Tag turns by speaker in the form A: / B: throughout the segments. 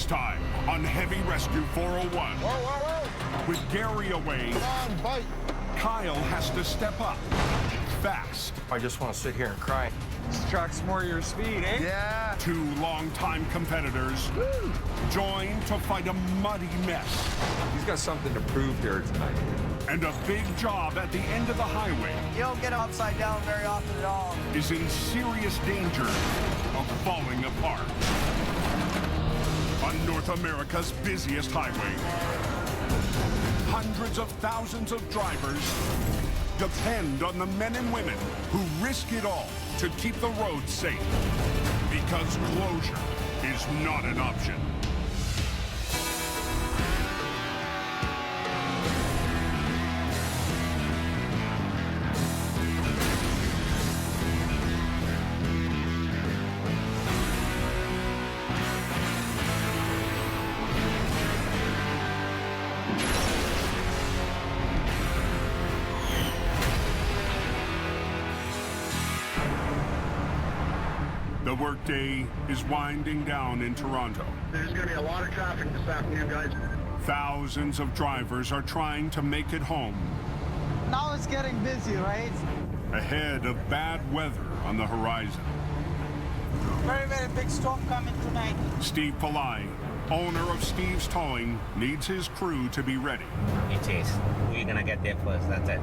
A: This time on Heavy Rescue 401.
B: Whoa, whoa, whoa.
A: With Gary away,
B: Come on, bite.
A: Kyle has to step up fast.
C: I just want to sit here and cry.
D: This truck's more your speed, eh?
B: Yeah.
A: Two longtime competitors join to fight a muddy mess.
C: He's got something to prove here tonight.
A: And a big job at the end of the highway
E: You don't get them upside down very often at all.
A: is in serious danger of falling apart. On North America's busiest highway, hundreds of thousands of drivers depend on the men and women who risk it all to keep the roads safe. Because closure is not an option. The workday is winding down in Toronto.
F: There's going to be a lot of traffic this afternoon, guys.
A: Thousands of drivers are trying to make it home
E: Now it's getting busy, right?
A: ahead of bad weather on the horizon.
E: Very, very big storm coming tonight.
A: Steve Pillai, owner of Steve's Towing, needs his crew to be ready.
G: It is. We're gonna get there first, that's it.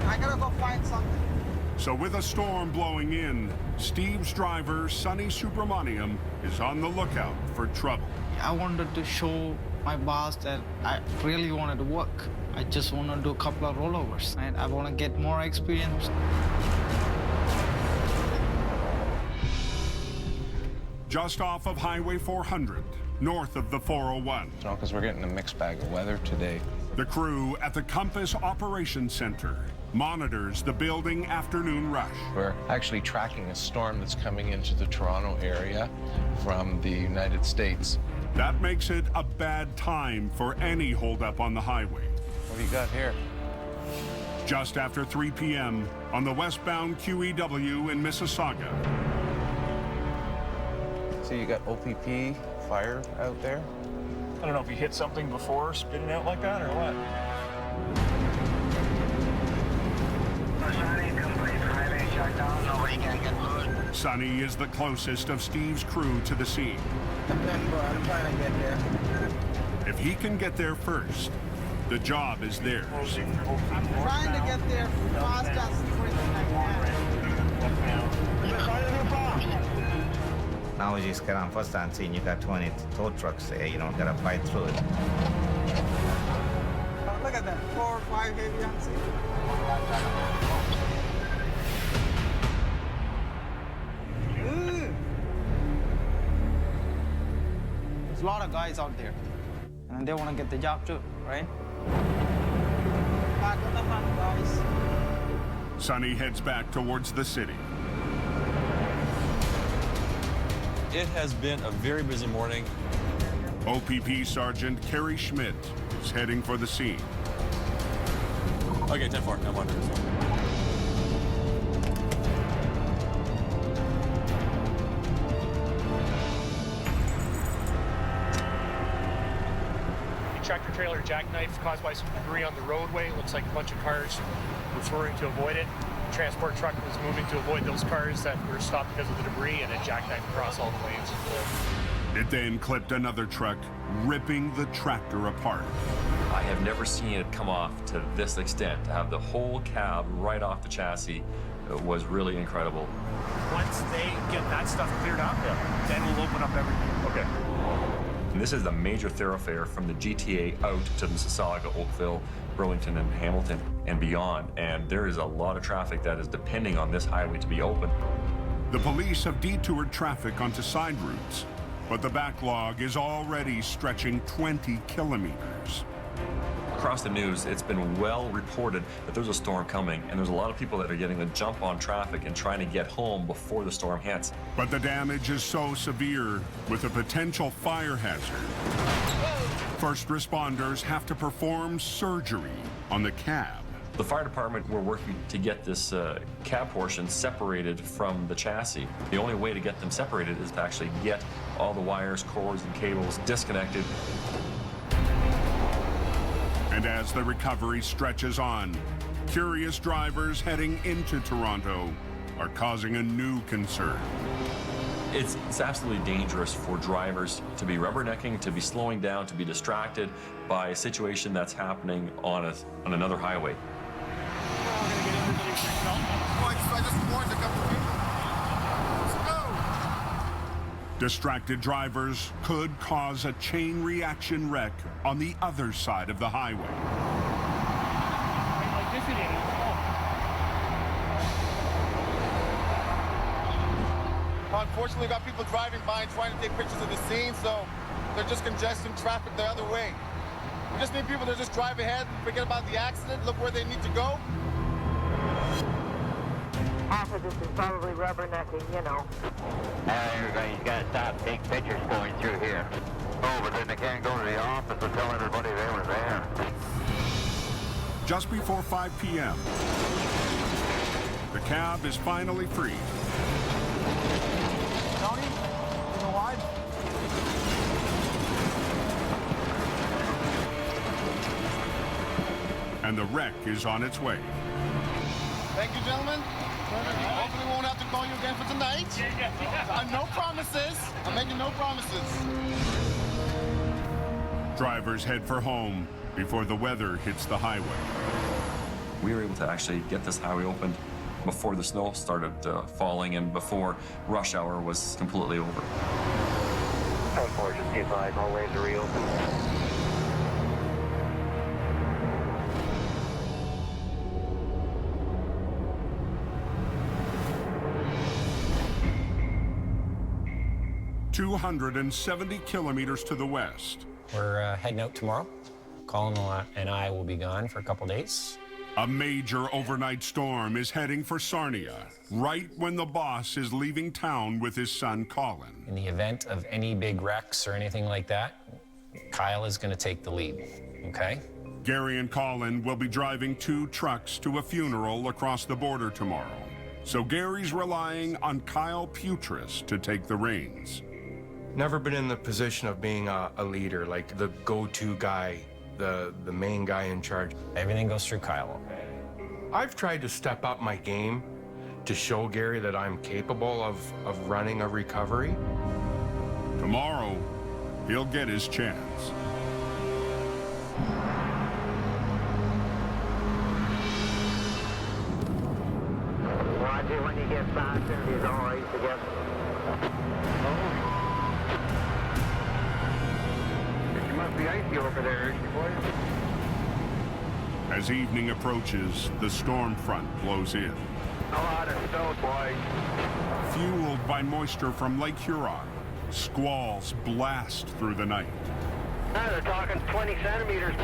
E: I gotta go find something.
A: So with a storm blowing in, Steve's driver, Sonny Subramaniam, is on the lookout for trouble.
H: I wanted to show my boss that I really wanted to work. I just want to do a couple of rollovers, and I want to get more experience.
A: Just off of Highway 400, north of the 401.
C: No, because we're getting a mixed bag of weather today.
A: The crew at the Compass Operations Center monitors the building afternoon rush.
C: We're actually tracking a storm that's coming into the Toronto area from the United States.
A: That makes it a bad time for any holdup on the highway.
C: What do you got here?
A: Just after 3 p.m. on the westbound QEW in Mississauga.
C: So you got OPP fire out there?
D: I don't know if you hit something before spitting out like that or what.
F: Nobody can get moved.
A: Sonny is the closest of Steve's crew to the scene.
E: I'm trying to get there.
A: If he can get there first, the job is theirs.
E: I'm trying to get there fast as freaking I can.
G: Now we just get on first and see you got 20 tow trucks there, you don't gotta fight through it.
E: Oh, look at that, 4 or 5 heavy on scene.
H: There's a lot of guys out there, and they want to get the job too, right?
E: Back on the hunt, guys.
A: Sonny heads back towards the city.
I: It has been a very busy morning.
A: OPP Sergeant Kerry Schmidt is heading for the scene.
I: Okay, 10-4, I'm on.
D: Tractor trailer jackknife caused by some debris on the roadway. Looks like a bunch of cars were swerving to avoid it. Transport truck was moving to avoid those cars that were stopped because of the debris, and it jackknifed across all the lanes.
A: It then clipped another truck, ripping the tractor apart.
J: I have never seen it come off to this extent. To have the whole cab right off the chassis was really incredible.
D: Once they get that stuff cleared up, then we'll open up everything. Okay.
J: And this is the major thoroughfare from the GTA out to Mississauga, Oakville, Burlington, and Hamilton, and beyond. And there is a lot of traffic that is depending on this highway to be open.
A: The police have detoured traffic onto side routes, but the backlog is already stretching 20 kilometers.
J: Across the news, it's been well reported that there's a storm coming, and there's a lot of people that are getting the jump on traffic and trying to get home before the storm hits.
A: But the damage is so severe with a potential fire hazard. First responders have to perform surgery on the cab.
J: The fire department were working to get this cab portion separated from the chassis. The only way to get them separated is to actually get all the wires, cords, and cables disconnected.
A: And as the recovery stretches on, curious drivers heading into Toronto are causing a new concern.
J: It's absolutely dangerous for drivers to be rubbernecking, to be slowing down, to be distracted by a situation that's happening on another highway.
B: I just warned a couple people. Let's go.
A: Distracted drivers could cause a chain reaction wreck on the other side of the highway.
B: Unfortunately, we've got people driving by and trying to take pictures of the scene, so they're just congesting traffic the other way. We just need people to just drive ahead, forget about the accident, look where they need to go.
F: Half of this is probably rubbernecking, you know. Everybody's got to stop, take pictures going through here. Oh, but then they can't go to the office and tell everybody they were there.
A: Just before 5 p.m., the cab is finally free.
B: Tony, you know why?
A: And the wreck is on its way.
B: Thank you, gentlemen. Hopefully we won't have to call you again for tonight. No promises. I'm making no promises.
A: Drivers head for home before the weather hits the highway.
J: We were able to actually get this highway opened before the snow started falling and before rush hour was completely over.
F: Unfortunately, advised, all lanes are reopened.
A: $270 kilometers to the west.
K: We're heading out tomorrow. Colin and I will be gone for a couple days.
A: A major overnight storm is heading for Sarnia, right when the boss is leaving town with his son, Colin.
K: In the event of any big wrecks or anything like that, Kyle is going to take the lead, okay?
A: Gary and Colin will be driving 2 trucks to a funeral across the border tomorrow. So Gary's relying on Kyle Putris to take the reins.
L: Never been in the position of being a leader, like the go-to guy, the main guy in charge.
K: Everything goes through Kyle.
L: I've tried to step up my game to show Gary that I'm capable of running a recovery.
A: Tomorrow, he'll get his chance.
F: Watch it when you get past him, he's all right to get. It must be icy over there, boys.
A: As evening approaches, the storm front blows in.
F: A lot of snow, boys.
A: Fueled by moisture from Lake Huron, squalls blast through the night.
F: They're talking 20 centimeters.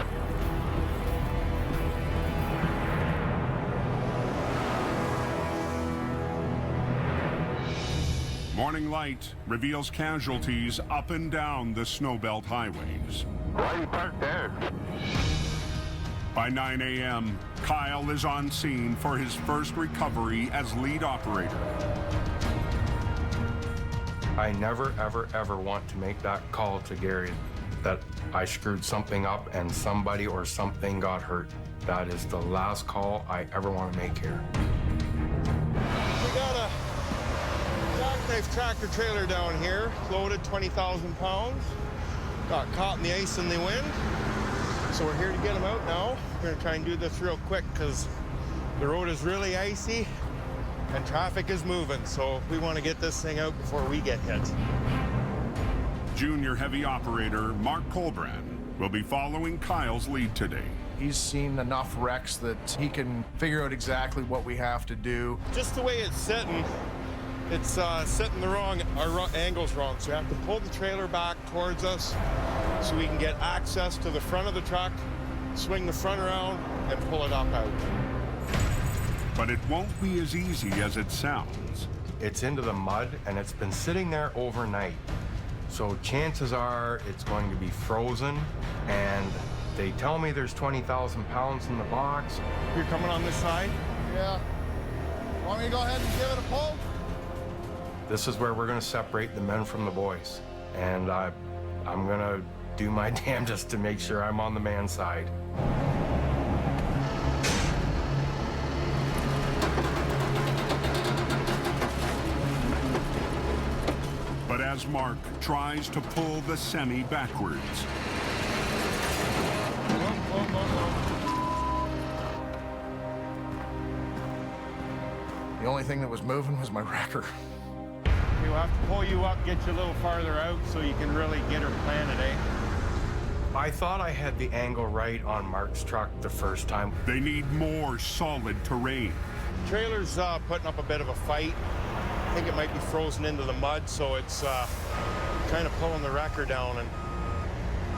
A: Morning light reveals casualties up and down the snowbelt highways.
F: Why are you parked there?
A: By 9 a.m., Kyle is on scene for his first recovery as lead operator.
L: I never, ever, ever want to make that call to Gary that I screwed something up and somebody or something got hurt. That is the last call I ever want to make here.
B: We got a jackknife tractor trailer down here, loaded 20,000 pounds. Got caught in the ice and the wind. So we're here to get them out now. We're gonna try and do this real quick because the road is really icy and traffic is moving. So we want to get this thing out before we get hit.
A: Junior heavy operator Mark Colbrand will be following Kyle's lead today.
M: He's seen enough wrecks that he can figure out exactly what we have to do.
B: Just the way it's sitting the wrong, our angle's wrong. So we have to pull the trailer back towards us so we can get access to the front of the truck, swing the front around, and pull it up out.
A: But it won't be as easy as it sounds.
L: It's into the mud and it's been sitting there overnight. So chances are it's going to be frozen and They tell me there's 20,000 pounds in the box.
B: You're coming on this side?
M: Yeah. Want me to go ahead and give it a pull?
L: This is where we're gonna separate the men from the boys. And I'm gonna do my damnedest to make sure I'm on the man's side.
A: But as Mark tries to pull the semi backwards,
M: The only thing that was moving was my wrecker.
B: We'll have to pull you up, get you a little farther out so you can really get her planted, eh?
L: I thought I had the angle right on Mark's truck the first time.
A: they need more solid terrain.
B: Trailer's putting up a bit of a fight. I think it might be frozen into the mud, so it's kind of pulling the wrecker down. And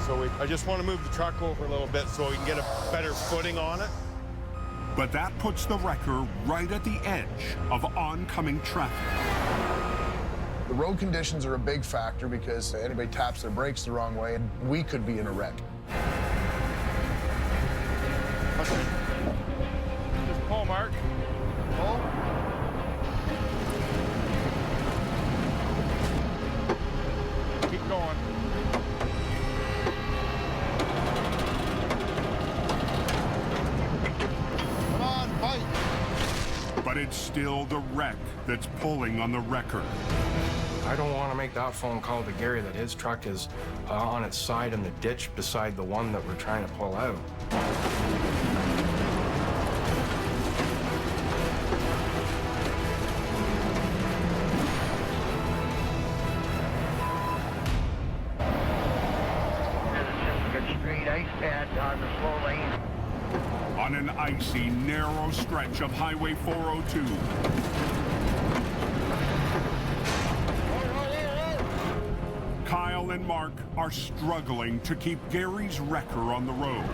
B: so I just want to move the truck over a little bit so we can get a better footing on it.
A: But that puts the wrecker right at the edge of oncoming traffic.
M: The road conditions are a big factor because anybody taps their brakes the wrong way and we could be in a wreck.
B: Okay. Just pull, Mark. Pull. Keep going.
M: Come on, fight.
A: But it's still the wreck that's pulling on the wrecker.
L: I don't want to make that phone call to Gary that his truck is on its side in the ditch beside the one that we're trying to pull out.
F: Street ice pad on the slow lane.
A: On an icy, narrow stretch of Highway 402. Kyle and Mark are struggling to keep Gary's wrecker on the road.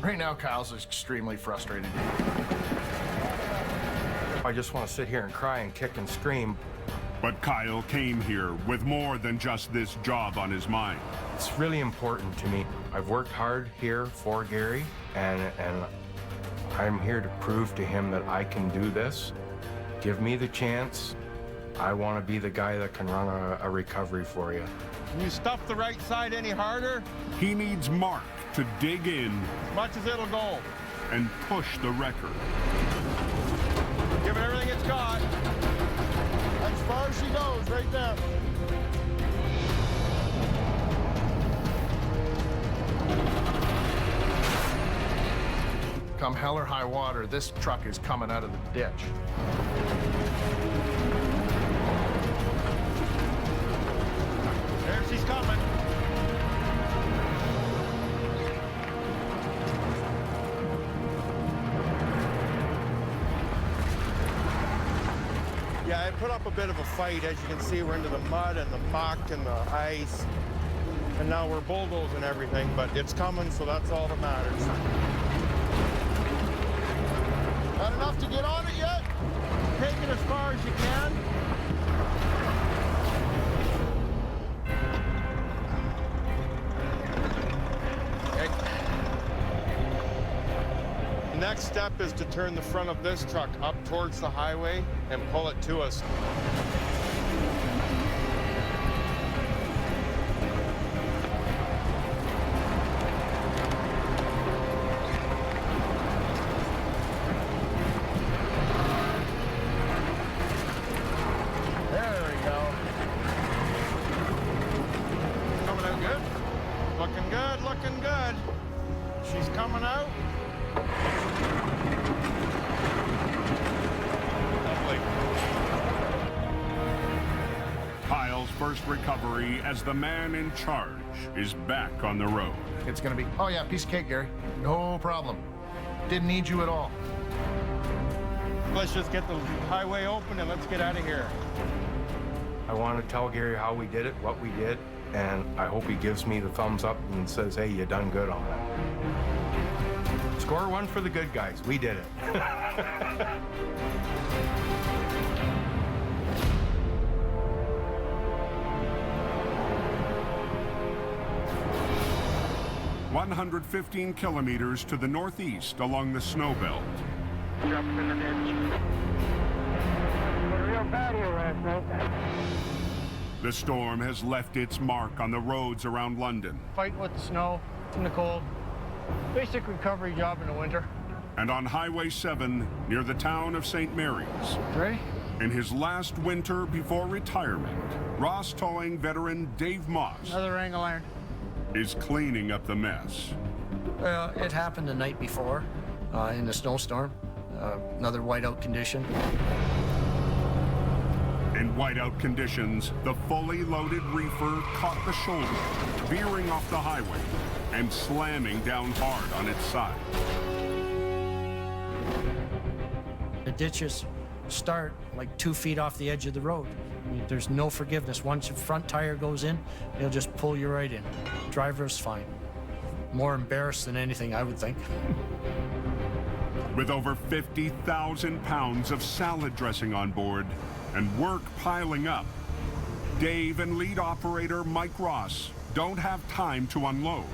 M: Right now, Kyle's extremely frustrated.
L: I just want to sit here and cry and kick and scream.
A: But Kyle came here with more than just this job on his mind.
L: It's really important to me. I've worked hard here for Gary, and I'm here to prove to him that I can do this. Give me the chance. I want to be the guy that can run a recovery for you.
B: Can you stuff the right side any harder?
A: He needs Mark to dig in
B: As much as it'll go.
A: and push the wrecker.
B: Give it everything it's got. As far as she goes, right there.
M: Come hell or high water, this truck is coming out of the ditch.
B: There she's coming. Yeah, I put up a bit of a fight. As you can see, we're into the mud and the muck and the ice. And now we're bulldozing everything, but it's coming, so that's all that matters. Not enough to get on it yet? Take it as far as you can. Okay. Next step is to turn the front of this truck up towards the highway and pull it to us. There we go. Coming out good? Looking good, looking good. She's coming out. Lovely.
A: Kyle's first recovery as the man in charge is back on the road.
M: It's gonna be, oh yeah, piece of cake, Gary. No problem. Didn't need you at all.
B: Let's just get the highway open and let's get out of here.
L: I want to tell Gary how we did it, what we did, and I hope he gives me the thumbs up and says, hey, you done good on it. Score one for the good guys. We did it.
A: 115 kilometers to the northeast along the snow belt.
F: Jumped in the ditch. A real bad here last night.
A: The storm has left its mark on the roads around London.
B: Fighting with the snow in the cold. Basic recovery job in the winter.
A: And on Highway 7 near the town of St. Mary's.
B: Ready?
A: In his last winter before retirement, Ross Towing veteran Dave Moss
B: Another angle iron.
A: is cleaning up the mess.
N: Well, it happened the night before in the snowstorm. Another whiteout condition.
A: In whiteout conditions, the fully loaded reefer caught the shoulder, veering off the highway and slamming down hard on its side.
N: The ditches start like 2 feet off the edge of the road. I mean, there's no forgiveness. Once your front tire goes in, they'll just pull you right in. Driver's fine. More embarrassed than anything, I would think.
A: With over 50,000 pounds of salad dressing on board and work piling up, Dave and lead operator Mike Ross don't have time to unload.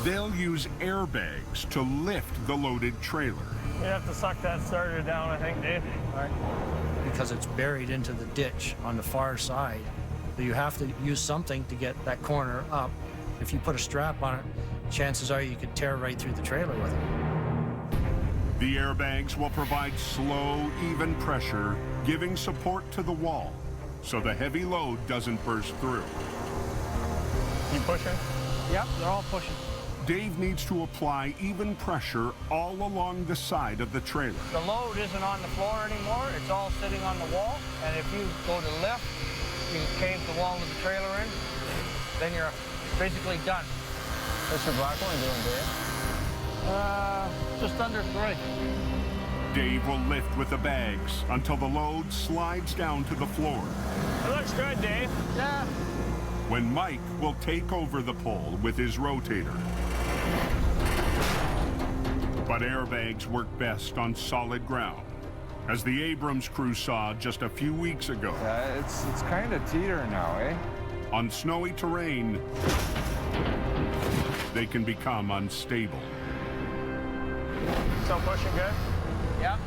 A: They'll use airbags to lift the loaded trailer.
B: You have to suck that starter down, I think, Dave.
N: All right. Because it's buried into the ditch on the far side. So you have to use something to get that corner up. If you put a strap on it, chances are you could tear right through the trailer with it.
A: The airbags will provide slow, even pressure, giving support to the wall, so the heavy load doesn't burst through.
B: You pushing? Yep, they're all pushing.
A: Dave needs to apply even pressure all along the side of the trailer.
B: The load isn't on the floor anymore, it's all sitting on the wall, and if you go to lift, you cave the wall of the trailer in, then you're basically done.
L: What's your black one doing, Dave?
B: Just under 3.
A: Dave will lift with the bags until the load slides down to the floor.
B: It looks good, Dave. Yeah.
A: When Mike will take over the pole with his rotator. But airbags work best on solid ground, as the Abrams crew saw just a few weeks ago.
L: Yeah, it's kind of teeter now, eh?
A: On snowy terrain, they can become unstable.
B: Still pushing good? Yep.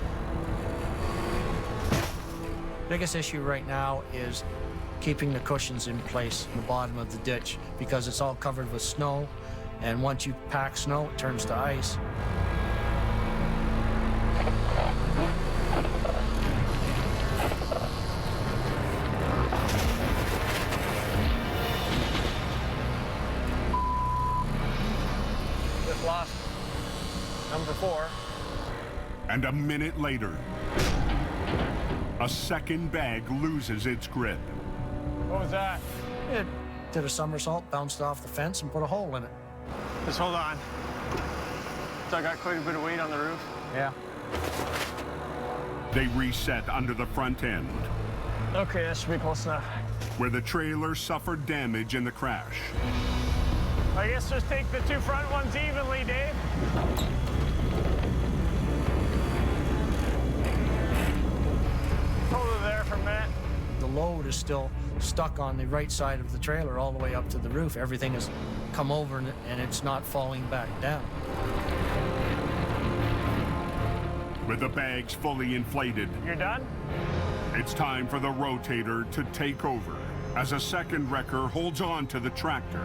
N: Biggest issue right now is keeping the cushions in place in the bottom of the ditch because it's all covered with snow, and once you pack snow, it turns to ice.
B: Just lost number 4.
A: And a minute later, a second bag loses its grip.
B: What was that?
N: It did a somersault, bounced off the fence, and put a hole in it.
B: Just hold on. So I got quite a bit of weight on the roof. Yeah.
A: They reset under the front end,
B: Okay, that should be close enough.
A: where the trailer suffered damage in the crash.
B: I guess just take the 2 front ones evenly, Dave. Hold it there for a minute.
N: The load is still stuck on the right side of the trailer all the way up to the roof. Everything has come over and it's not falling back down.
A: With the bags fully inflated,
B: You're done?
A: it's time for the rotator to take over as a second wrecker holds on to the tractor.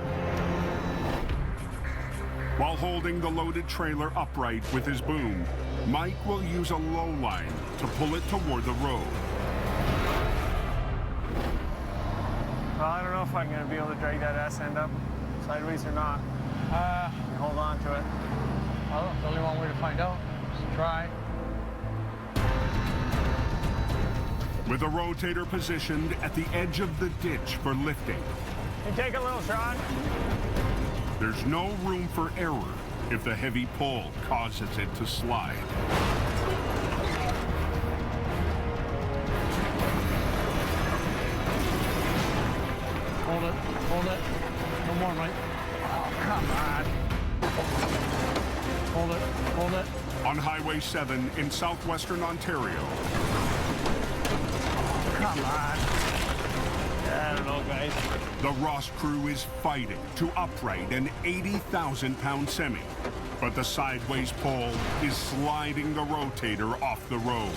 A: While holding the loaded trailer upright with his boom, Mike will use a low line to pull it toward the road.
B: Well, I don't know if I'm going to be able to drag that ass end up sideways or not. Hold on to it. Well, there's only one way to find out. Just try.
A: With the rotator positioned at the edge of the ditch for lifting,
B: You take a little, Sean.
A: there's no room for error if the heavy pull causes it to slide.
B: Hold it. Hold it. No more, Mike. Oh, come on. Hold it. Hold it.
A: On Highway 7 in southwestern Ontario.
B: Come on. I don't know, guys. Nice.
A: The Ross crew is fighting to upright an 80,000-pound semi, but the sideways pole is sliding the rotator off the road.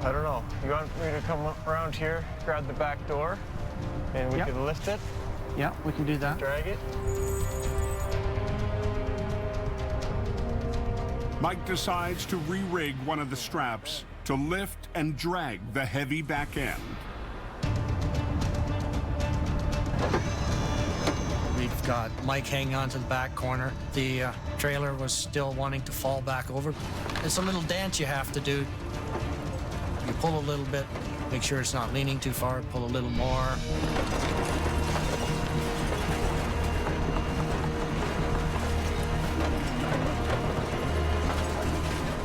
B: I don't know. You want me to come around here, grab the back door, and we can lift it?
N: Yeah, we can do that.
B: Drag it?
A: Mike decides to re-rig one of the straps to lift and drag the heavy back end.
N: We've got Mike hanging on to the back corner. The trailer was still wanting to fall back over. It's a little dance you have to do. You pull a little bit, make sure it's not leaning too far, pull a little more.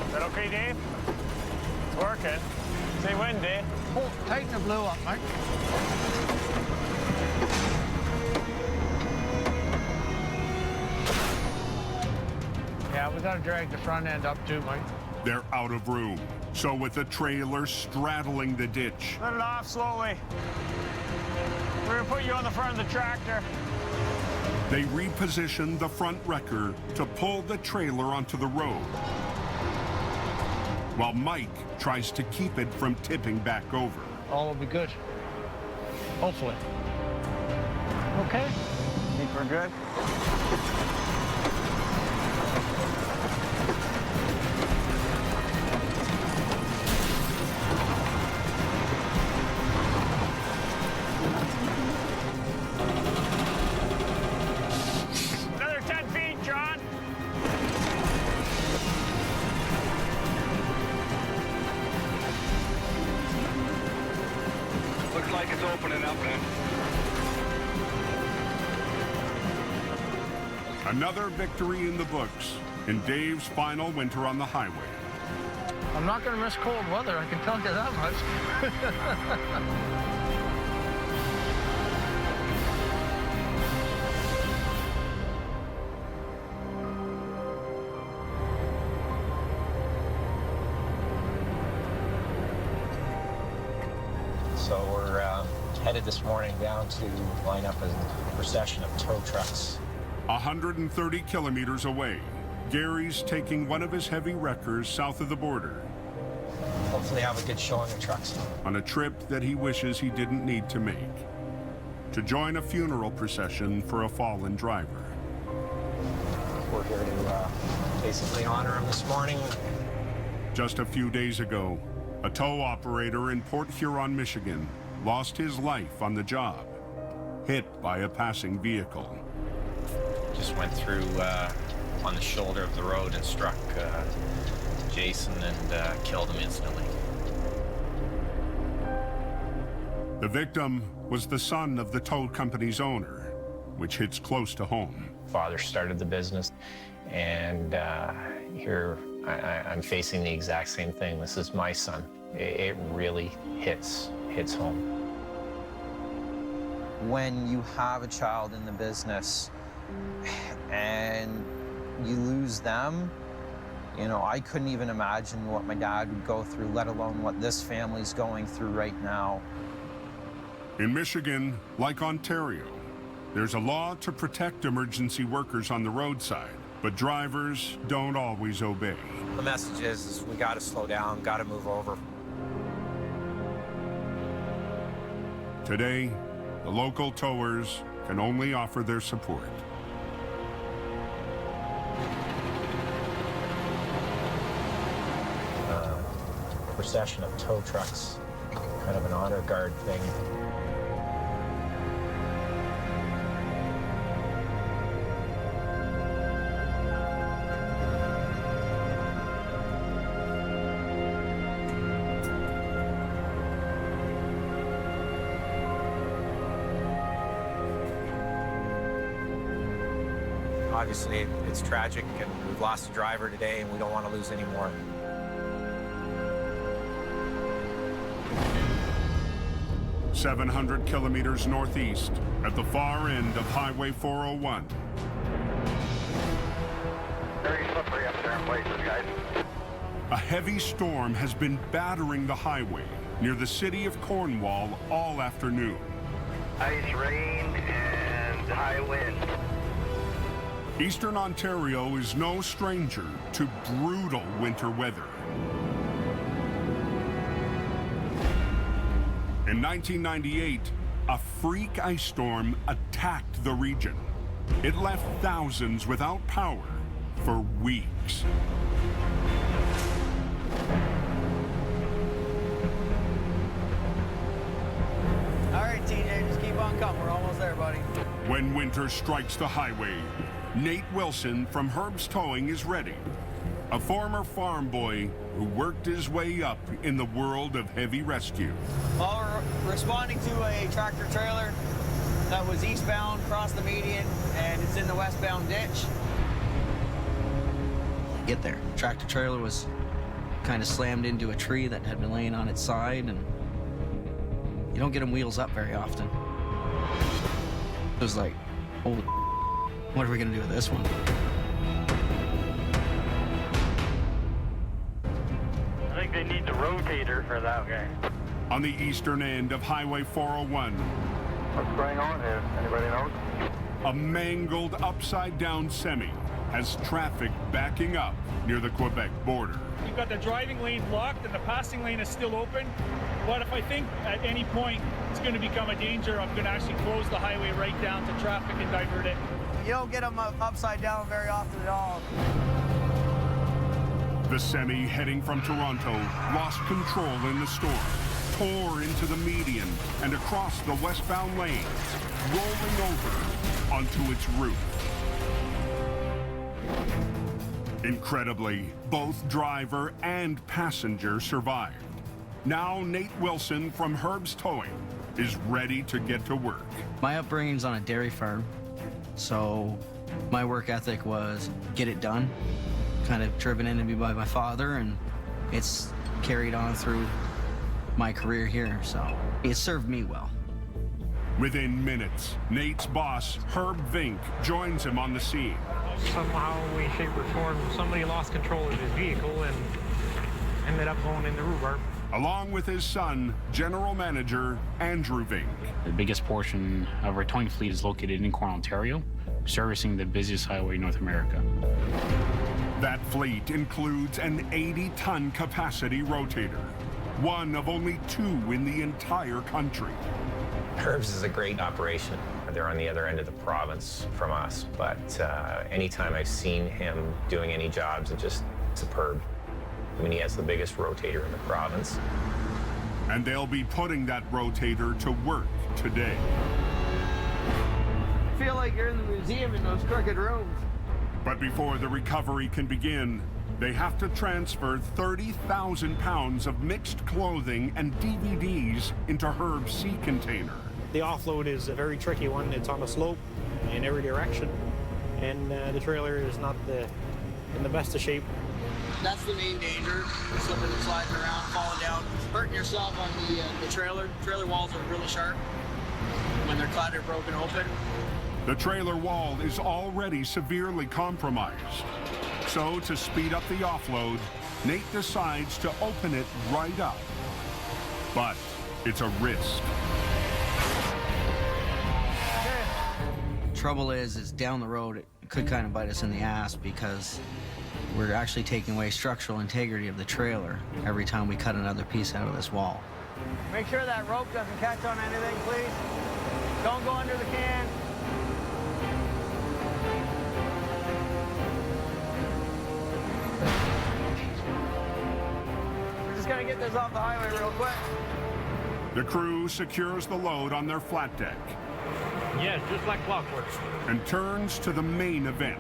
B: Is that okay, Dave? It's working. Say when, Dave?
N: Oh, tighten the blue up, Mike. Yeah, we gotta drag the front end up too, Mike.
A: They're out of room, so with the trailer straddling the ditch,
B: Let it off slowly. We're gonna put you on the front of the tractor.
A: they reposition the front wrecker to pull the trailer onto the road, while Mike tries to keep it from tipping back over.
N: All will be good. Hopefully. Okay.
B: Think we're good? Another 10 feet, John.
F: Looks like it's opening up, man.
A: Another victory in the books in Dave's final winter on the highway.
N: I'm not gonna miss cold weather, I can tell you that much.
K: So we're headed this morning down to line up a procession of tow trucks.
A: 130 kilometers away, Gary's taking one of his heavy wreckers south of the border
K: Hopefully have a good showing of trucks.
A: on a trip that he wishes he didn't need to make, to join a funeral procession for a fallen driver.
K: We're here to basically honor him this morning.
A: Just a few days ago, a tow operator in Port Huron, Michigan, lost his life on the job, hit by a passing vehicle.
K: Just went through on the shoulder of the road and struck Jason and killed him instantly.
A: The victim was the son of the tow company's owner, which hits close to home.
K: Father started the business, and here I'm facing the exact same thing. This is my son. It really hits home.
O: When you have a child in the business and you lose them, you know, I couldn't even imagine what my dad would go through, let alone what this family's going through right now.
A: In Michigan, like Ontario, there's a law to protect emergency workers on the roadside, but drivers don't always obey.
O: The message is we gotta slow down, gotta move over.
A: Today, the local towers can only offer their support.
K: Procession of tow trucks, kind of an honor guard thing.
O: Obviously, it's tragic, and we've lost a driver today, and we don't want to lose any more.
A: "700 kilometers northeast, at the far end of Highway 401.
F: Very slippery up there in places, guys.
A: A heavy storm has been battering the highway, near the city of Cornwall all afternoon.
F: Ice, rain, and high wind.
A: Eastern Ontario is no stranger to brutal winter weather. In 1998, a freak ice storm attacked the region. It left thousands without power for weeks.
E: All right, TJ, just keep on coming. We're almost there, buddy.
A: When winter strikes the highway, Nate Wilson from Herb's Towing is ready. A former farm boy who worked his way up in the world of heavy rescue.
E: Well, we're responding to a tractor trailer that was eastbound across the median, and it's in the westbound ditch.
P: Get there. Tractor trailer was kind of slammed into a tree that had been laying on its side, and you don't get them wheels up very often. It was like, holy, what are we gonna do with this one?
F: I think they need the rotator for that guy.
A: On the eastern end of Highway 401,
F: What's going on here? Anybody knows?
A: a mangled upside-down semi has traffic backing up near the Quebec border.
Q: You've got the driving lane blocked and the passing lane is still open. But if I think at any point it's going to become a danger, I'm going to actually close the highway right down to traffic and divert it.
E: You don't get them upside down very often at all.
A: The semi heading from Toronto lost control in the storm, tore into the median and across the westbound lanes, rolling over onto its roof. Incredibly, both driver and passenger survived. Now Nate Wilson from Herb's Towing is ready to get to work.
P: My upbringing's on a dairy farm, so my work ethic was get it done, kind of driven into me by my father, and it's carried on through my career here, so it served me well.
A: Within minutes, Nate's boss, Herb Vink, joins him on the scene.
R: Somehow, way, shape, or form, somebody lost control of his vehicle and ended up going in the rhubarb.
A: Along with his son, General Manager Andrew Vink.
S: The biggest portion of our towing fleet is located in Cornwall, Ontario, servicing the busiest highway in North America.
A: That fleet includes an 80-ton capacity rotator, one of only 2 in the entire country.
K: Herb's is a great operation. They're on the other end of the province from us, but anytime I've seen him doing any jobs, it's just superb. I mean, he has the biggest rotator in the province.
A: And they'll be putting that rotator to work today.
E: I feel like you're in the museum in those crooked rooms.
A: But before the recovery can begin, they have to transfer 30,000 pounds of mixed clothing and DVDs into Herb's sea container.
N: The offload is a very tricky one. It's on a slope in every direction, and the trailer is not in the best of shape.
E: That's the main danger, slipping and sliding around, falling down, hurting yourself on the trailer. Trailer walls are really sharp when they're cut or broken open.
A: The trailer wall is already severely compromised. So to speed up the offload, Nate decides to open it right up. But it's a risk.
P: Trouble is down the road, it could kind of bite us in the ass because we're actually taking away structural integrity of the trailer every time we cut another piece out of this wall.
E: Make sure that rope doesn't catch on anything, please. Don't go under the can. We're just gonna get this off the highway real quick.
A: The crew secures the load on their flat deck.
R: Yeah, just like clockwork.
A: And turns to the main event.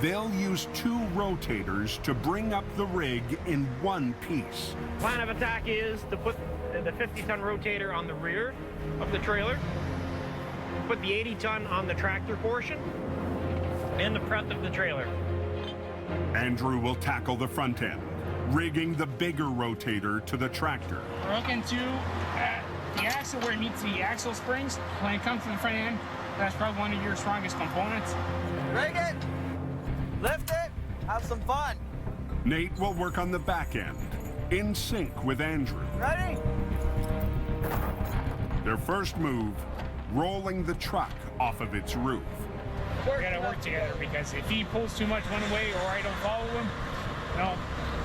A: They'll use 2 rotators to bring up the rig in one piece.
Q: Plan of attack is to put the 50-ton rotator on the rear of the trailer, put the 80-ton on the tractor portion, and the front of the trailer.
A: Andrew will tackle the front end, rigging the bigger rotator to the tractor.
Q: We're looking to the axle where it meets the axle springs. When it comes to the front end, that's probably one of your strongest components.
E: Rig it, lift it, have some fun.
A: Nate will work on the back end, in sync with Andrew.
E: Ready?
A: Their first move, rolling the truck off of its roof.
R: We gotta work together because if he pulls too much one way or I don't follow him, no,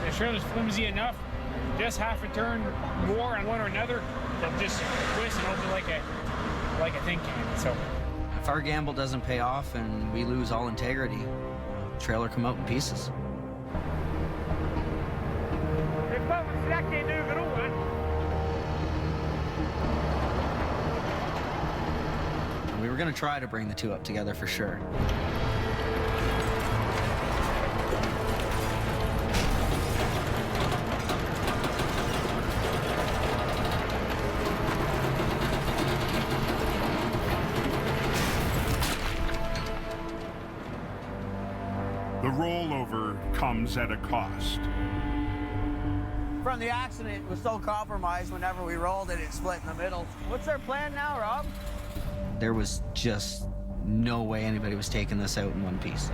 R: the trailer's flimsy enough. Just half a turn more on one or another, they'll just twist and open like a tin can. So
P: if our gamble doesn't pay off and we lose all integrity, the trailer come out in pieces. We were going to try to bring the two up together for sure.
A: The rollover comes at a cost.
E: From the accident, it was so compromised whenever we rolled it, it split in the middle. What's our plan now, Rob?
P: There was just no way anybody was taking this out in one piece.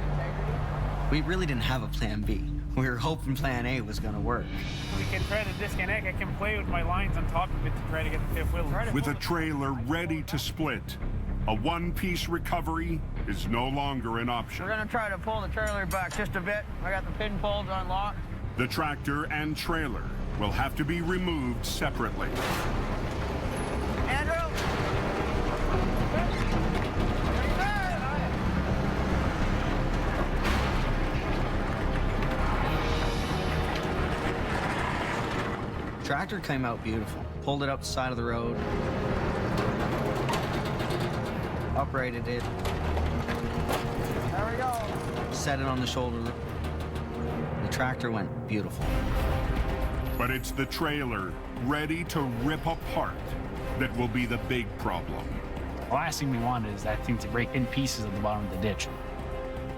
P: We really didn't have a plan B. We were hoping plan A was going to work.
R: we can try to disconnect. I can play with my lines on top of it to try to get the fifth wheel.
A: With a trailer ready to split, a one-piece recovery is no longer an option.
E: We're gonna try to pull the trailer back just a bit. I got the pin pulls unlocked.
A: The tractor and trailer will have to be removed separately.
E: Andrew!
P: Tractor came out beautiful. Pulled it up the side of the road. Uprated it.
E: There we go.
P: Set it on the shoulder. The tractor went beautiful.
A: But it's the trailer ready to rip apart that will be the big problem.
S: The last thing we want is that thing to break in pieces at the bottom of the ditch.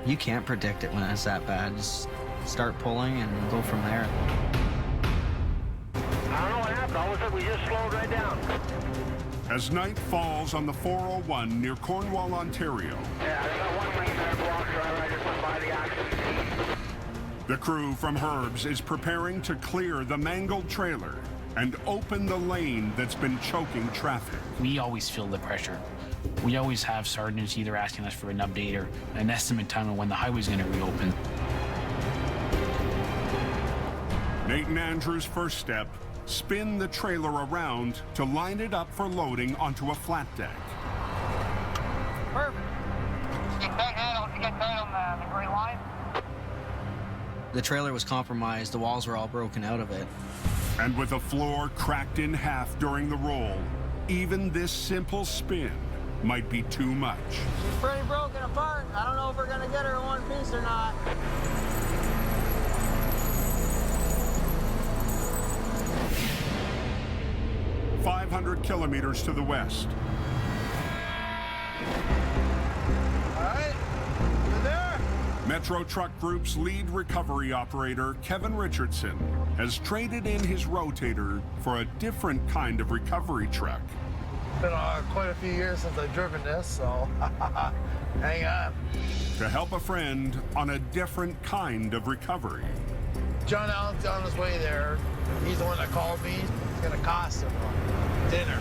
P: You can't predict it when it's that bad. Just start pulling and go from there.
F: I don't know what happened. All of a sudden, we just slowed right down.
A: As night falls on the 401 near Cornwall, Ontario,
F: Yeah, I got one lane there blocked, so I just went by the accident.
A: the crew from Herbs is preparing to clear the mangled trailer and open the lane that's been choking traffic.
S: We always feel the pressure. We always have sergeants either asking us for an update or an estimate time of when the highway's going to reopen.
A: Nathan Andrews' first step, spin the trailer around to line it up for loading onto a flat deck.
E: Perfect. You get that on the green line?
P: The trailer was compromised. The walls were all broken out of it.
A: And with the floor cracked in half during the roll, even this simple spin might be too much.
E: She's pretty broken apart. I don't know if we're gonna get her in one piece or not.
A: .500 kilometers to the west.
B: All right, you there?
A: Metro Truck Group's lead recovery operator, Kevin Richardson, has traded in his rotator for a different kind of recovery truck.
B: It's been quite a few years since I've driven this, so hang on.
A: To help a friend on a different kind of recovery.
B: John Allen's on his way there. He's the one that called me. It's gonna cost him dinner.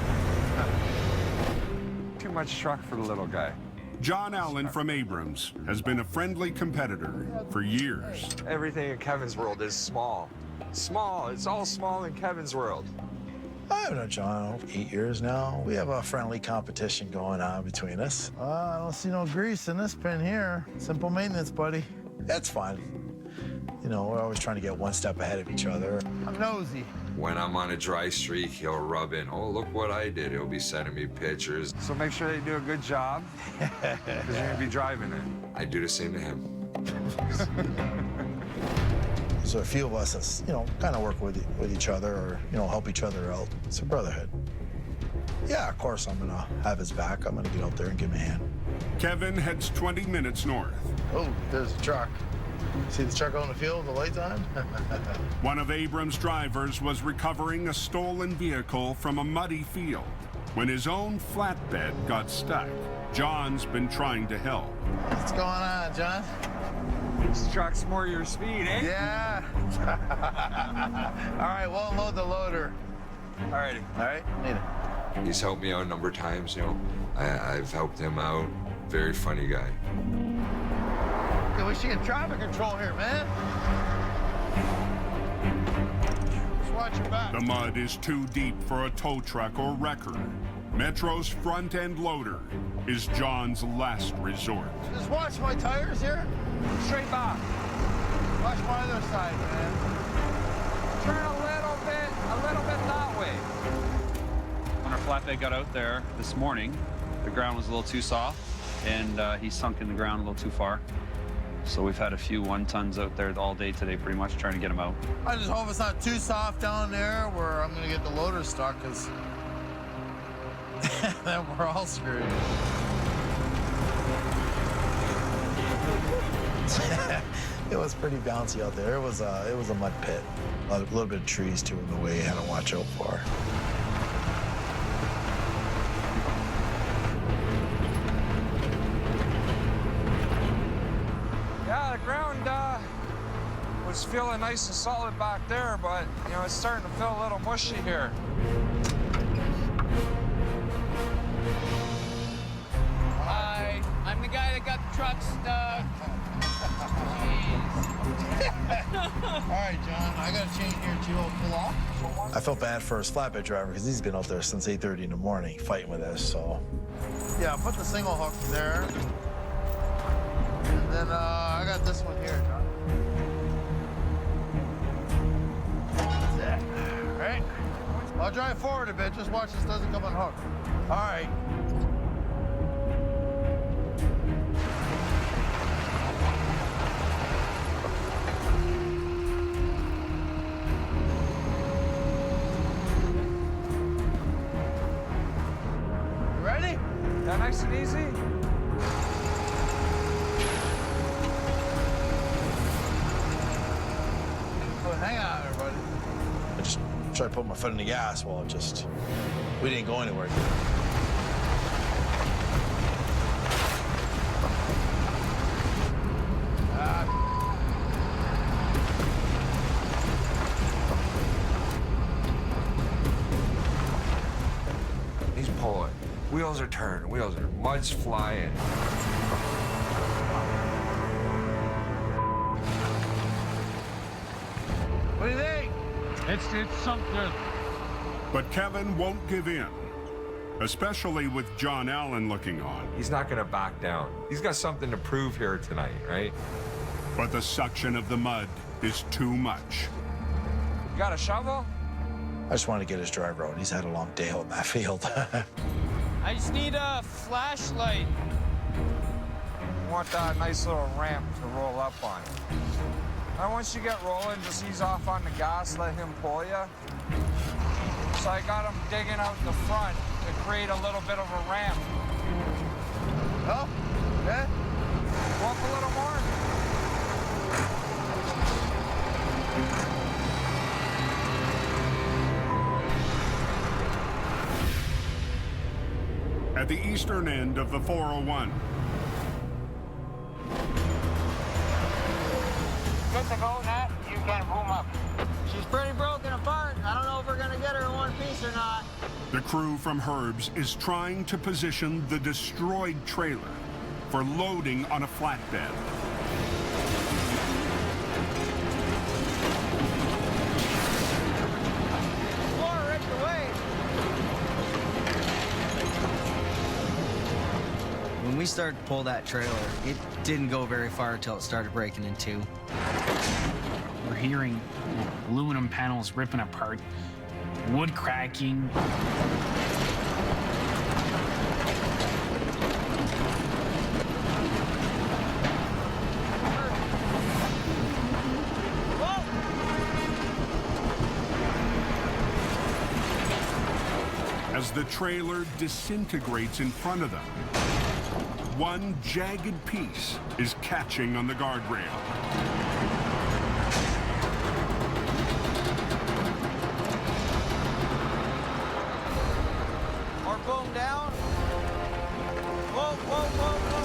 T: Too much truck for the little guy.
A: John Allen from Abrams has been a friendly competitor for years.
T: Everything in Kevin's world is small. Small. It's all small in Kevin's world.
B: I've known John 8 years now. We have a friendly competition going on between us. I don't see no grease in this pin here. Simple maintenance, buddy. That's fine. You know, we're always trying to get one step ahead of each other. I'm nosy.
U: When I'm on a dry streak, he'll rub in, oh, look what I did. He'll be sending me pictures.
T: So make sure you do a good job, because you're going to be driving it.
U: I do the same to him.
B: So a few of us that's, you know, kind of work with each other or, you know, help each other out. It's a brotherhood. Yeah, of course I'm gonna have his back. I'm gonna get out there and give him a hand.
A: Kevin heads 20 minutes north.
B: Oh, there's a truck. See the truck on the field, the lights on?
A: One of Abrams' drivers was recovering a stolen vehicle from a muddy field when his own flatbed got stuck. John's been trying to help.
B: What's going on, John?
T: This truck's more your speed, eh?
B: Yeah. All right, we'll unload the loader.
T: All righty.
B: All right, need it.
U: He's helped me out a number of times, you know. I've helped him out. Very funny guy.
B: Yeah, we should get traffic control here, man. Just watch your back.
A: The mud is too deep for a tow truck or wrecker. Metro's front-end loader is John's last resort.
B: Just watch my tires here.
T: Straight back.
B: Watch my other side, man.
T: Turn a little bit that way.
I: When our flatbed got out there this morning, the ground was a little too soft, and he sunk in the ground a little too far. So we've had a few 1-tons out there all day today, pretty much trying to get them out.
B: I just hope it's not too soft down there where I'm gonna get the loader stuck, because then we're all screwed.
C: It was pretty bouncy out there. It was a mud pit. A little bit of trees too in the way you had to watch out for.
T: Yeah, the ground was feeling nice and solid back there, but you know, it's starting to feel a little mushy here.
E: Hi, I'm the guy that got the truck stuck.
B: All right, John, I got to change gear too. I'll pull off.
C: I felt bad for his flatbed driver because he's been out there since 8:30 in the morning fighting with us. So
B: Yeah, put the single hook there. And then I got this one here, John. That's it. All right. I'll drive forward a bit. Just watch this doesn't come unhooked. All right. Ready?
T: Yeah, nice and easy.
B: Oh, hang on, everybody.
C: I just tried to put my foot in the gas. Well, we didn't go anywhere.
U: He's pulling. Wheels are turning. Mud's flying.
B: What do you think?
R: It's something.
A: But Kevin won't give in, especially with John Allen looking on.
U: He's not gonna back down. He's got something to prove here tonight, right?
A: But the suction of the mud is too much.
T: You got a shovel?
C: I just wanted to get his driver out. He's had a long day out in that field.
E: I just need a flashlight.
T: You want that nice little ramp to roll up on. And once you get rolling, just ease off on the gas, let him pull you. So I got him digging out the front to create a little bit of a ramp.
B: Oh, yeah?
T: Go up a little more.
A: At the eastern end of the 401,
E: Good to go, Nat. You can boom up. She's pretty broken apart. I don't know if we're gonna get her in one piece or not.
A: the crew from Herb's is trying to position the destroyed trailer for loading on a flatbed.
P: When we started to pull that trailer, it didn't go very far until it started breaking in two.
S: We're hearing aluminum panels ripping apart, wood cracking.
A: As the trailer disintegrates in front of them, one jagged piece is catching on the guardrail.
E: Or boom down. Whoa, whoa, whoa, whoa.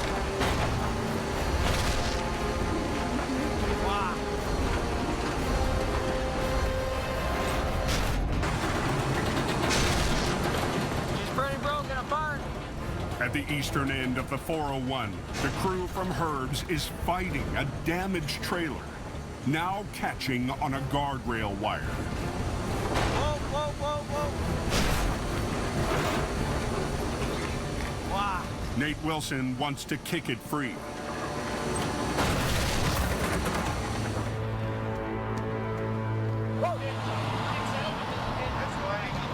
E: Wow.
A: At the eastern end of the 401, the crew from Herb's is fighting a damaged trailer, now catching on a guardrail wire.
E: Whoa, whoa, whoa, whoa. Wow.
A: Nate Wilson wants to kick it free.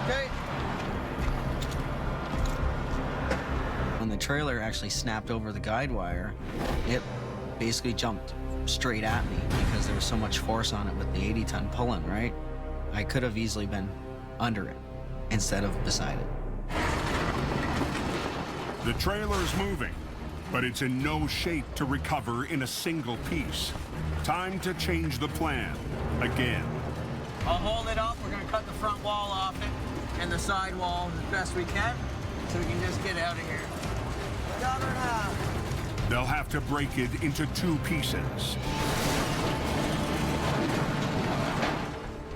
E: Okay.
P: When the trailer actually snapped over the guide wire, it basically jumped straight at me because there was so much force on it with the 80-ton pulling, right? I could have easily been under it instead of beside it.
A: The trailer's moving, but it's in no shape to recover in a single piece. Time to change the plan again.
E: I'll hold it up. We're going to cut the front wall off it and the side wall as best we can so we can just get out of here. Got her now.
A: They'll have to break it into 2 pieces.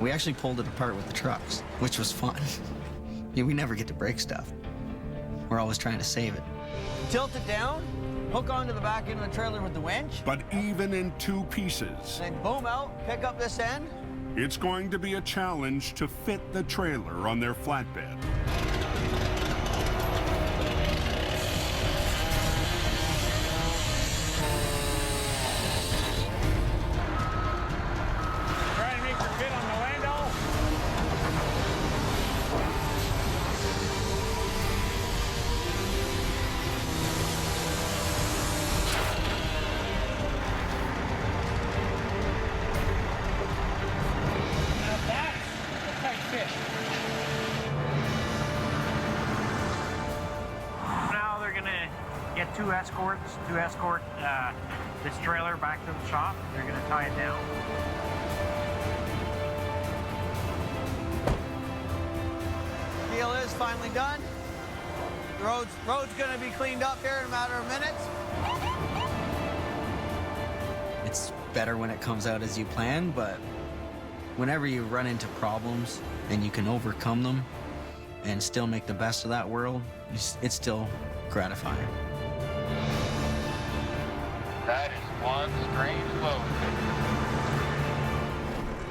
P: We actually pulled it apart with the trucks, which was fun. Yeah, we never get to break stuff. We're always trying to save it.
E: Tilt it down, hook onto the back end of the trailer with the winch.
A: But even in 2 pieces,
E: Then boom out, pick up this end.
A: it's going to be a challenge to fit the trailer on their flatbed.
R: Trying to make her fit on the Landau. Now that's a tight fit. Now they're gonna get two escorts to escort this trailer back to the shop. They're gonna tie it down.
E: Deal is finally done. The road's gonna be cleaned up here in a matter of minutes.
P: It's better when it comes out as you plan, but whenever you run into problems and you can overcome them and still make the best of that world, it's still gratifying.
T: That is one strange load.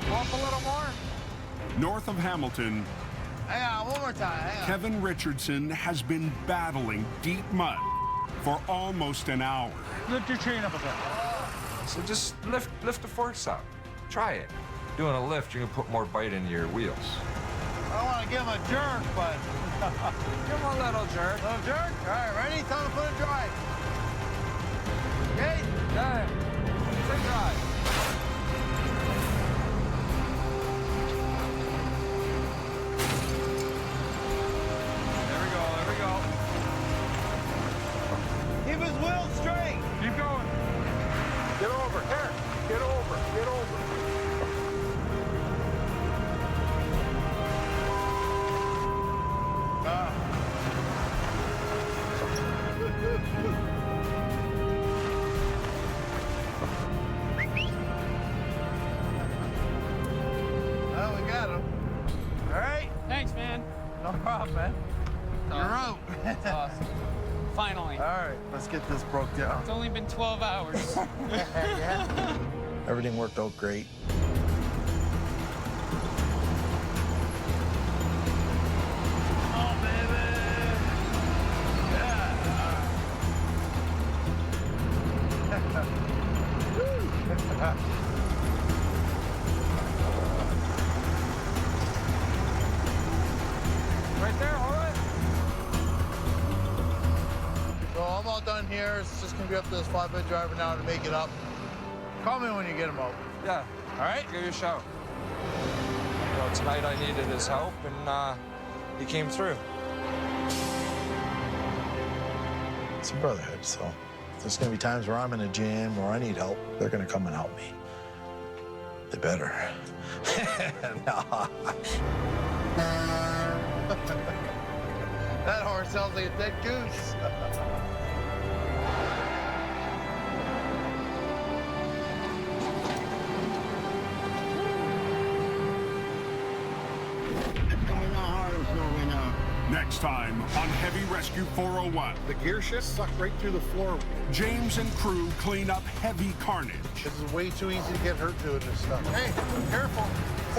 T: Go up a little more.
A: North of Hamilton,
E: Hang on, one more time. Hang on.
A: Kevin Richardson has been battling deep mud for almost an hour.
R: Lift your chain up a bit.
U: So just lift the forks up. Try it. Doing a lift, you're gonna put more bite into your wheels.
E: I don't want to give him a jerk, but
T: Give him a little jerk.
E: little jerk. All right, ready? Time to put it dry. Okay.
T: Yeah. Sit dry. There we go. There we go.
E: Keep his wheels straight.
R: Keep going.
T: Get over. Here. Get over. Get over.
E: Well, we got him. All right.
R: Thanks, man.
E: No problem, man. You're out.
R: That's awesome. Finally.
E: All right, let's get this broke down.
R: It's only been 12 hours.
E: Yeah.
C: Everything worked out great.
E: Oh, baby. Yeah.
T: Right there. All right.
E: So I'm all done here. It's just gonna be up to this flatbed driver now to make it up. Call me when you get him out.
T: Yeah.
E: All right?
T: Give you a shout. Well, tonight I needed his help, and he came through.
C: It's a brotherhood, so if there's gonna be times where I'm in a jam or I need help, they're gonna come and help me. They better. No.
E: That horse sounds like a dead goose.
A: Next time on Heavy Rescue 401.
B: The gear shift sucked right through the floor.
A: James and crew clean up heavy carnage.
B: This is way too easy to get hurt doing this stuff. Hey, careful.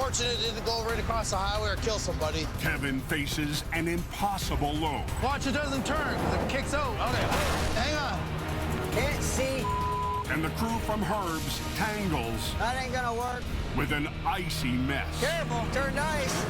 C: Fortunate it didn't go right across the highway or kill somebody.
A: Kevin faces an impossible load.
C: Watch it doesn't turn, because it kicks out. Okay, hang on.
E: Can't see.
A: And the crew from Herbs tangles
E: That ain't gonna work.
A: with an icy mess.
E: Careful, turned ice.